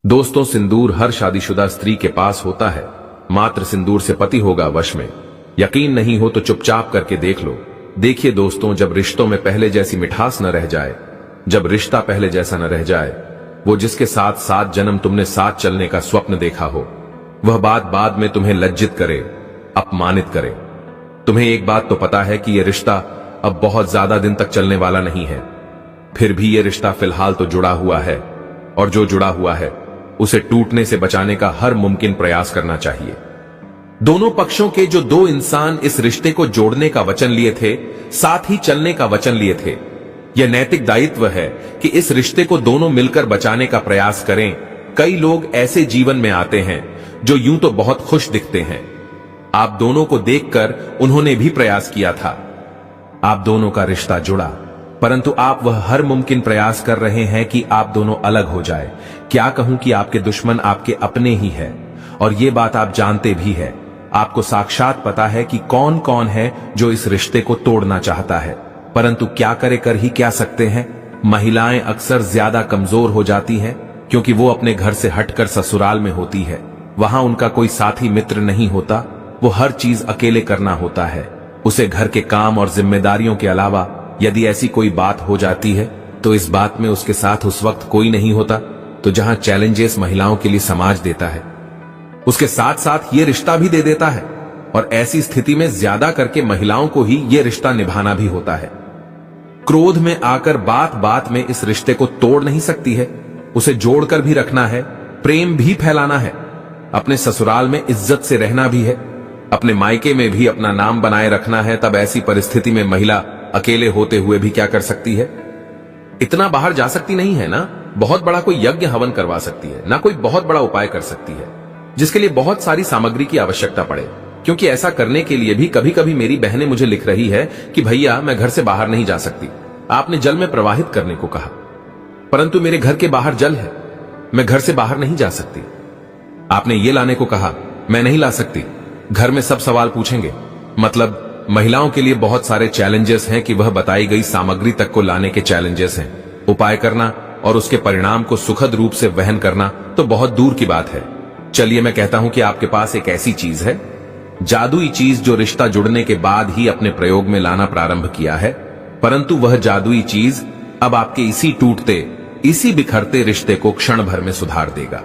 दोस्तों, सिंदूर हर शादीशुदा स्त्री के पास होता है। मात्र सिंदूर से पति होगा वश में। यकीन नहीं हो तो चुपचाप करके देख लो। देखिए दोस्तों, जब रिश्तों में पहले जैसी मिठास न रह जाए, जब रिश्ता पहले जैसा न रह जाए, वो जिसके साथ 7 जन्म तुमने साथ चलने का स्वप्न देखा हो, वह बात बाद में तुम्हें लज्जित करे, अपमानित करे। तुम्हें एक बात तो पता है कि यह रिश्ता अब बहुत ज्यादा दिन तक चलने वाला नहीं है। फिर भी यह रिश्ता फिलहाल तो जुड़ा हुआ है, और जो जुड़ा हुआ है उसे टूटने से बचाने का हर मुमकिन प्रयास करना चाहिए। दोनों पक्षों के जो 2 इंसान इस रिश्ते को जोड़ने का वचन लिए थे, साथ ही चलने का वचन लिए थे, यह नैतिक दायित्व है कि इस रिश्ते को दोनों मिलकर बचाने का प्रयास करें। कई लोग ऐसे जीवन में आते हैं जो यूं तो बहुत खुश दिखते हैं। आप दोनों को देखकर उन्होंने भी प्रयास किया था, आप दोनों का रिश्ता जुड़ा, परंतु आप वह हर मुमकिन प्रयास कर रहे हैं कि आप दोनों अलग हो जाए। क्या कहूं कि आपके दुश्मन आपके अपने ही है, और ये बात आप जानते भी है। आपको साक्षात पता है कि कौन कौन है जो इस रिश्ते को तोड़ना चाहता है, परंतु क्या करे कर ही क्या सकते हैं। महिलाएं अक्सर ज्यादा कमजोर हो जाती हैं, क्योंकि वो अपने घर से हटकर ससुराल में होती है। वहां उनका कोई साथी मित्र नहीं होता, वो हर चीज अकेले करना होता है। उसे घर के काम और जिम्मेदारियों के अलावा यदि ऐसी कोई बात हो जाती है तो इस बात में उसके साथ उस वक्त कोई नहीं होता। तो जहां चैलेंजेस महिलाओं के लिए समाज देता है, उसके साथ साथ ये रिश्ता भी दे देता है, और ऐसी स्थिति में ज्यादा करके महिलाओं को ही ये रिश्ता निभाना भी होता है। क्रोध में आकर बात बात में इस रिश्ते को तोड़ नहीं सकती है, उसे जोड़कर भी रखना है, प्रेम भी फैलाना है, अपने ससुराल में इज्जत से रहना भी है, अपने मायके में भी अपना नाम बनाए रखना है। तब ऐसी परिस्थिति में महिला अकेले होते हुए भी क्या कर सकती है? इतना बाहर जा सकती नहीं है ना, बहुत बड़ा कोई यज्ञ हवन करवा सकती है ना, कोई बहुत बड़ा उपाय कर सकती है जिसके लिए बहुत सारी सामग्री की आवश्यकता पड़े। क्योंकि ऐसा करने के लिए भी कभी कभी मेरी बहनें मुझे लिख रही है कि भैया मैं घर से बाहर नहीं जा सकती, आपने जल में प्रवाहित करने को कहा, परंतु मेरे घर के बाहर जल है, मैं घर से बाहर नहीं जा सकती। आपने ये लाने को कहा, मैं नहीं ला सकती, घर में सब सवाल पूछेंगे। मतलब महिलाओं के लिए बहुत सारे चैलेंजेस हैं कि वह बताई गई सामग्री तक को लाने के चैलेंजेस हैं। उपाय करना और उसके परिणाम को सुखद रूप से वहन करना तो बहुत दूर की बात है। चलिए मैं कहता हूं कि आपके पास एक ऐसी चीज है, जादुई चीज, जो रिश्ता जुड़ने के बाद ही अपने प्रयोग में लाना प्रारंभ किया है, परंतु वह जादुई चीज अब आपके इसी टूटते, इसी बिखरते रिश्ते को क्षण भर में सुधार देगा।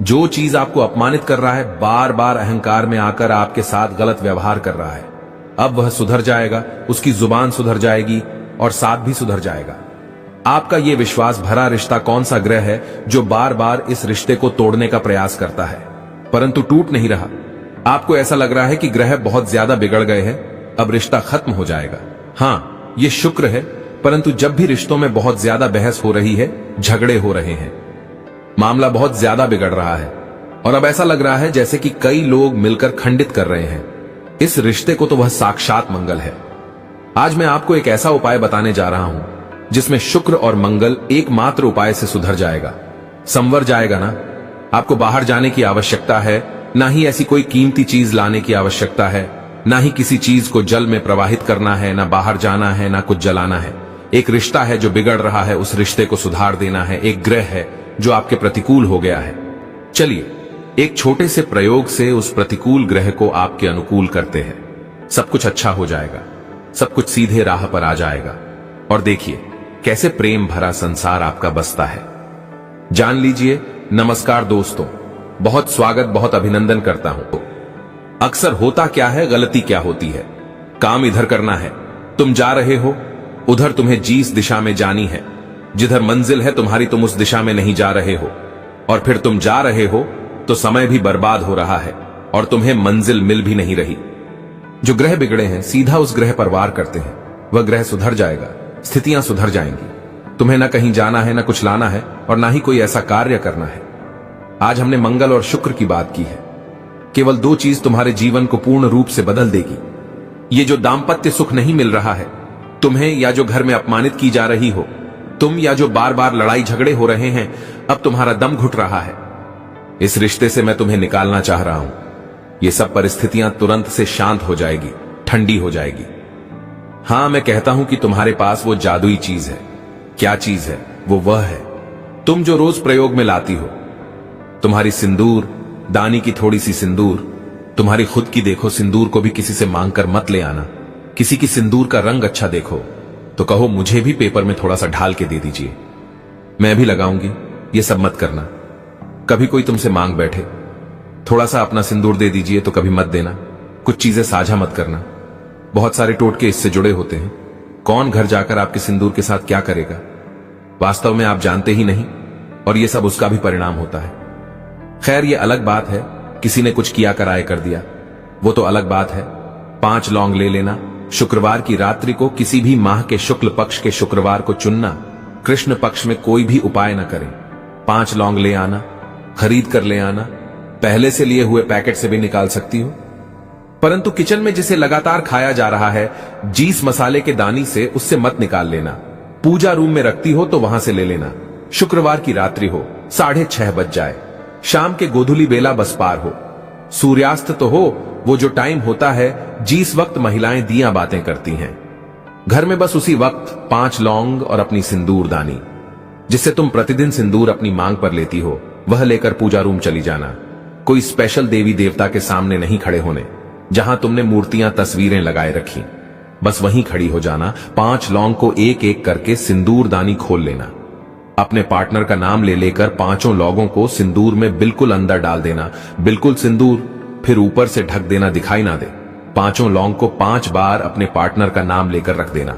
जो चीज आपको अपमानित कर रहा है, बार बार अहंकार में आकर आपके साथ गलत व्यवहार कर रहा है, अब वह सुधर जाएगा, उसकी जुबान सुधर जाएगी और साथ भी सुधर जाएगा। आपका यह विश्वास भरा रिश्ता कौन सा ग्रह है जो बार बार इस रिश्ते को तोड़ने का प्रयास करता है परंतु टूट नहीं रहा? आपको ऐसा लग रहा है कि ग्रह बहुत ज्यादा बिगड़ गए हैं, अब रिश्ता खत्म हो जाएगा। हां, यह शुक्र है, परंतु जब भी रिश्तों में बहुत ज्यादा बहस हो रही है, झगड़े हो रहे हैं, मामला बहुत ज्यादा बिगड़ रहा है, और अब ऐसा लग रहा है जैसे कि कई लोग मिलकर खंडित कर रहे हैं इस रिश्ते को, तो वह साक्षात मंगल है। आज मैं आपको एक ऐसा उपाय बताने जा रहा हूं जिसमें शुक्र और मंगल एकमात्र उपाय से सुधर जाएगा, संवर जाएगा ना। आपको बाहर जाने की आवश्यकता है, ना ही ऐसी कोई कीमती चीज लाने की आवश्यकता है, ना ही किसी चीज को जल में प्रवाहित करना है, ना बाहर जाना है, ना कुछ जलाना है। एक रिश्ता है जो बिगड़ रहा है, उस रिश्ते को सुधार देना है। एक ग्रह है जो आपके प्रतिकूल हो गया है। चलिए एक छोटे से प्रयोग से उस प्रतिकूल ग्रह को आपके अनुकूल करते हैं। सब कुछ अच्छा हो जाएगा, सब कुछ सीधे राह पर आ जाएगा, और देखिए कैसे प्रेम भरा संसार आपका बसता है। जान लीजिए। नमस्कार दोस्तों, बहुत स्वागत, बहुत अभिनंदन करता हूं। अक्सर होता क्या है, गलती क्या होती है। काम इधर करना है, तुम जा रहे हो उधर, तुम्हें जिस दिशा में जानी है, जिधर मंजिल है तुम्हारी, तुम उस दिशा में नहीं जा रहे हो, और फिर तुम जा रहे हो तो समय भी बर्बाद हो रहा है और तुम्हें मंजिल मिल भी नहीं रही। जो ग्रह बिगड़े हैं सीधा उस ग्रह पर वार करते हैं, वह ग्रह सुधर जाएगा, स्थितियां सुधर जाएंगी। तुम्हें ना कहीं जाना है, ना कुछ लाना है, और ना ही कोई ऐसा कार्य करना है। आज हमने मंगल और शुक्र की बात की है। केवल 2 चीज तुम्हारे जीवन को पूर्ण रूप से बदल देगी। ये जो दाम्पत्य सुख नहीं मिल रहा है तुम्हें, या जो घर में अपमानित की जा रही हो तुम, या जो बार बार लड़ाई झगड़े हो रहे हैं, अब तुम्हारा दम घुट रहा है, इस रिश्ते से मैं तुम्हें निकालना चाह रहा हूं। ये सब परिस्थितियां तुरंत से शांत हो जाएगी, ठंडी हो जाएगी। हां, मैं कहता हूं कि तुम्हारे पास वो जादुई चीज है। क्या चीज है? वो वह है तुम जो रोज प्रयोग में लाती हो, तुम्हारी सिंदूर दानी की थोड़ी सी सिंदूर, तुम्हारी खुद की देखो सिंदूर को भी किसी से मांग कर मत ले आना। किसी की सिंदूर का रंग अच्छा देखो तो कहो मुझे भी पेपर में थोड़ा सा ढाल के दे दीजिए, मैं भी लगाऊंगी। ये सब मत करना। कभी कोई तुमसे मांग बैठे थोड़ा सा अपना सिंदूर दे दीजिए तो कभी मत देना। कुछ चीजें साझा मत करना। बहुत सारे टोटके इससे जुड़े होते हैं। कौन घर जाकर आपके सिंदूर के साथ क्या करेगा वास्तव में आप जानते ही नहीं, और ये सब उसका भी परिणाम होता है। खैर ये अलग बात है, किसी ने कुछ किया कराए कर दिया, वो तो अलग बात है। 5 लौंग ले लेना। शुक्रवार की रात्रि को किसी भी माह के शुक्ल पक्ष के शुक्रवार को चुनना। कृष्ण पक्ष में कोई भी उपाय न करें। 5 लौंग ले आना, खरीद कर ले आना। पहले से लिए हुए पैकेट से भी निकाल सकती हो, परंतु किचन में जिसे लगातार खाया जा रहा है जीस मसाले के दानी से, उससे मत निकाल लेना। पूजा रूम में रखती हो तो वहां से ले लेना। शुक्रवार की रात्रि हो, 6:30 बज जाए, शाम के गोधुली बेला बस पार हो, सूर्यास्त तो हो, वो जो टाइम होता है जिस वक्त महिलाएं दिया बातें करती हैं। घर में बस उसी वक्त 5 लौंग और अपनी सिंदूर दानी, जिससे तुम प्रतिदिन सिंदूर अपनी मांग पर लेती हो, वह लेकर पूजा रूम चली जाना। कोई स्पेशल देवी देवता के सामने नहीं खड़े होने, जहां तुमने मूर्तियां तस्वीरें लगाए रखी, बस वहीं खड़ी हो जाना। 5 लौंग को एक एक करके सिंदूर दानी खोल लेना। अपने पार्टनर का नाम ले लेकर 5 लौंगों को सिंदूर में बिल्कुल अंदर डाल देना। बिल्कुल सिंदूर, फिर ऊपर से ढक देना, दिखाई ना दे। 5 लौंग को 5 बार अपने पार्टनर का नाम लेकर रख देना।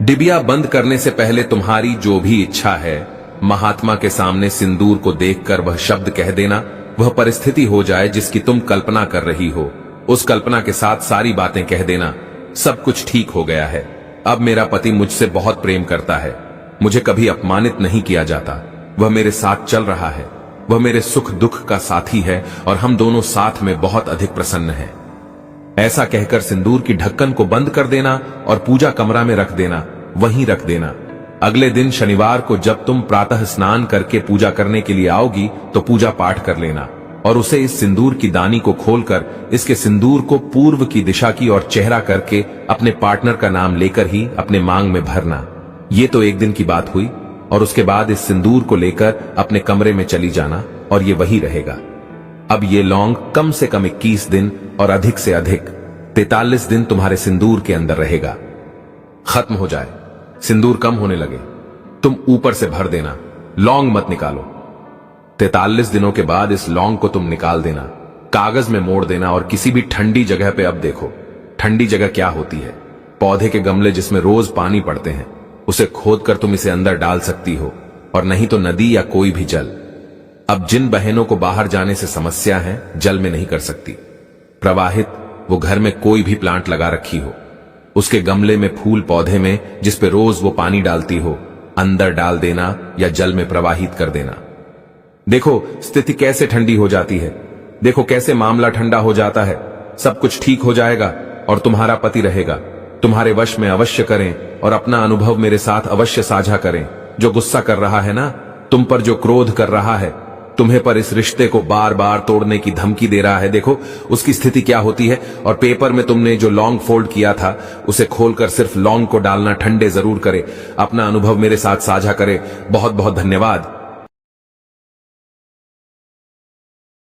डिबिया बंद करने से पहले तुम्हारी जो भी इच्छा है महात्मा के सामने सिंदूर को देखकर वह शब्द कह देना। वह परिस्थिति हो जाए जिसकी तुम कल्पना कर रही हो, उस कल्पना के साथ सारी बातें कह देना। सब कुछ ठीक हो गया है। अब मेरा पति मुझसे बहुत प्रेम करता है, मुझे कभी अपमानित नहीं किया जाता, वह मेरे साथ चल रहा है, वह मेरे सुख दुख का साथी है और हम दोनों साथ में बहुत अधिक प्रसन्न हैं। ऐसा कहकर सिंदूर की ढक्कन को बंद कर देना और पूजा कमरा में रख देना, वहीं रख देना। अगले दिन शनिवार को जब तुम प्रातः स्नान करके पूजा करने के लिए आओगी तो पूजा पाठ कर लेना और उसे इस सिंदूर की दानी को खोलकर इसके सिंदूर को पूर्व की दिशा की ओर चेहरा करके अपने पार्टनर का नाम लेकर ही अपने मांग में भरना। ये तो एक दिन की बात हुई, और उसके बाद इस सिंदूर को लेकर अपने कमरे में चली जाना और ये वही रहेगा। अब ये लौंग कम से कम 21 दिन और अधिक से अधिक 43 दिन तुम्हारे सिंदूर के अंदर रहेगा। खत्म हो जाए, सिंदूर कम होने लगे, तुम ऊपर से भर देना, लौंग मत निकालो। 43 दिनों के बाद इस लौंग को तुम निकाल देना, कागज में मोड़ देना और किसी भी ठंडी जगह पे, अब देखो ठंडी जगह क्या होती है, पौधे के गमले जिसमें रोज पानी पड़ते हैं, उसे खोदकर तुम इसे अंदर डाल सकती हो, और नहीं तो नदी या कोई भी जल। अब जिन बहनों को बाहर जाने से समस्या है, जल में नहीं कर सकती, प्रवाहित वो घर में कोई भी प्लांट लगा रखी हो, उसके गमले में फूल पौधे में जिस पे रोज वो पानी डालती हो, अंदर डाल देना या जल में प्रवाहित कर देना। देखो स्थिति कैसे ठंडी हो जाती है, देखो कैसे मामला ठंडा हो जाता है। सब कुछ ठीक हो जाएगा और तुम्हारा पति रहेगा। तुम्हारे वश में अवश्य करें और अपना अनुभव मेरे साथ अवश्य साझा करें। जो गुस्सा कर रहा है ना, तुम पर जो क्रोध कर रहा है, तुम्हें पर इस रिश्ते को बार बार तोड़ने की धमकी दे रहा है, देखो उसकी स्थिति क्या होती है। और पेपर में तुमने जो लौंग फोल्ड किया था, उसे खोलकर सिर्फ लौंग को डालना, ठंडे जरूर करे, अपना अनुभव मेरे साथ साझा करे। बहुत बहुत धन्यवाद।